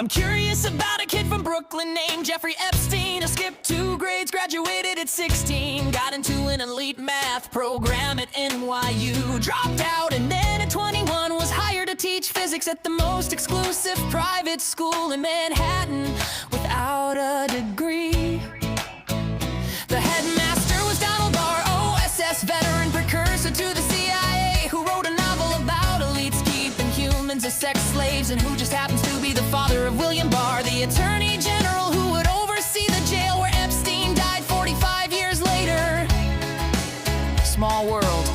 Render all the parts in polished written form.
I'm curious about a kid from Brooklyn named Jeffrey Epstein, who skipped 2 grades, graduated at 16, got into an elite math program at NYU, dropped out, and then at 21 was hired to teach physics at the most exclusive private school in Manhattan without a degree. The headmaster was Donald Barr, OSS veteran, precursor to the CIA, who wrote a novel about elites keeping humans as sex slaves, and who just happens to be the father of William Barr, the attorney general who would oversee the jail where Epstein died 45 years later. Small world.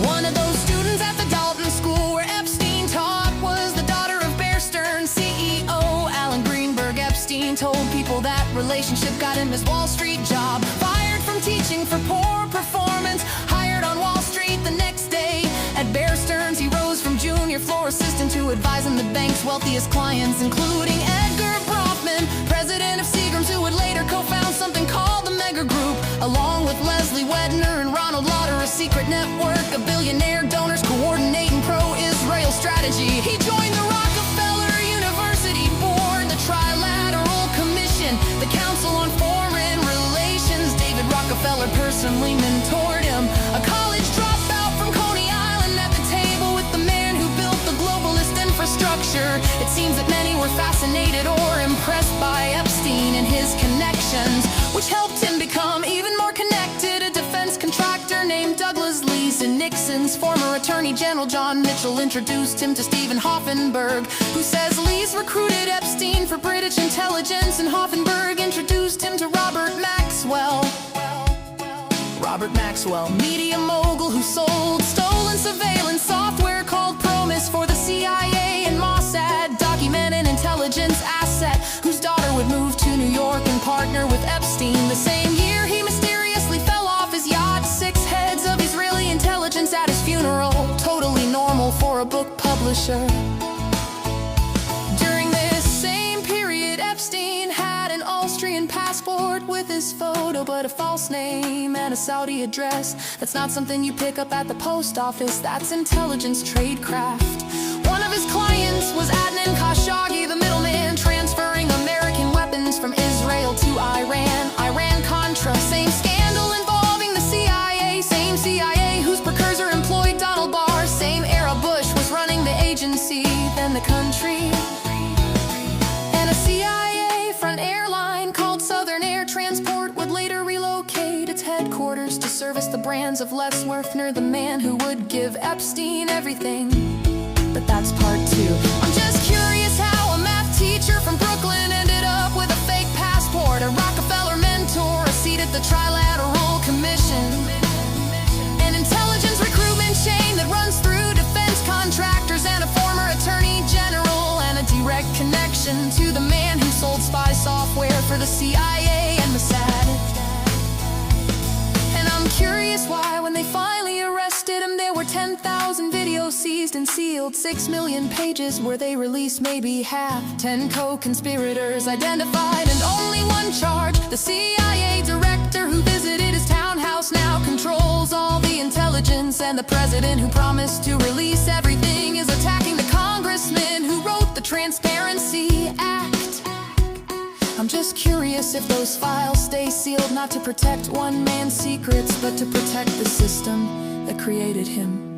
One of those students at the Dalton School where Epstein taught was the daughter of Bear Stearns CEO Alan Greenberg. Epstein told people that relationship got him his Wall Street job. Fired from teaching for poor performance, hired on Wall Street the next day. At Bear Stearns, he rose from junior floor assistant to advising the bank's wealthiest clients, including Edgar Bronfman, president of Seagram's, who would later co-found something called the Mega Group, along with Leslie Wedner and Ronald Lauder, a secret network of billionaire donors coordinating pro-Israel strategy. He joined the Rockefeller University Board, the Trilateral Commission, the Council on Foreign Relations. David Rockefeller personally mentored him, a college dropout from Coney Island, at the table with the man who built the globalist infrastructure. It seems that many were fascinated or impressed by Epstein and his connections, which helped him become even more connected. A defense contractor named Douglas Lee's and Nixon's former Attorney General John Mitchell introduced him to Stephen Hoffenberg, who says Lee's recruited Epstein for British intelligence, and Hoffenberg introduced him to Robert Maxwell. Robert Maxwell, media mogul who sold stolen surveillance software called Promise for the CIA and Mossad, documented intelligence asset, whose daughter would move to New York and partner with Epstein. The same year he mysteriously fell off his yacht, 6 heads of Israeli intelligence at his funeral, totally normal for a book publisher. During this same period, Epstein had an Austrian passport with his photo, but a false name and a Saudi address. That's not something you pick up at the post office, that's intelligence tradecraft. One of his clients was Adnan Khashoggi, the middleman, transferring American weapons from Israel to Iran. Iran-Contra, same scandal involving the CIA, same CIA whose precursor employed Donald Barr, same era Bush was running the agency, then the country. And a CIA front airline called Southern Air Transport would later relocate its headquarters to service the brands of Les Werfner, the man who would give Epstein everything. But that's part 2. I'm just curious how a math teacher from Brooklyn ended up with a fake passport, a Rockefeller mentor, a seat at the Trilateral Commission, an intelligence recruitment chain that runs through defense contractors, and a former attorney general, and a direct connection to the man who sold spy software for the CIA and Mossad. And I'm curious why, when they finally arrested him, there were 10,000 videos seized and sealed, 6 million pages were they released, maybe half, 10 co-conspirators identified, and only one charge. The CIA director who visited his townhouse now controls all the intelligence, and the president who promised to release everything is attacking the congressman who wrote the Transparency Act. I'm just curious if those files stay sealed, not to protect one man's secrets, but to protect the system that created him.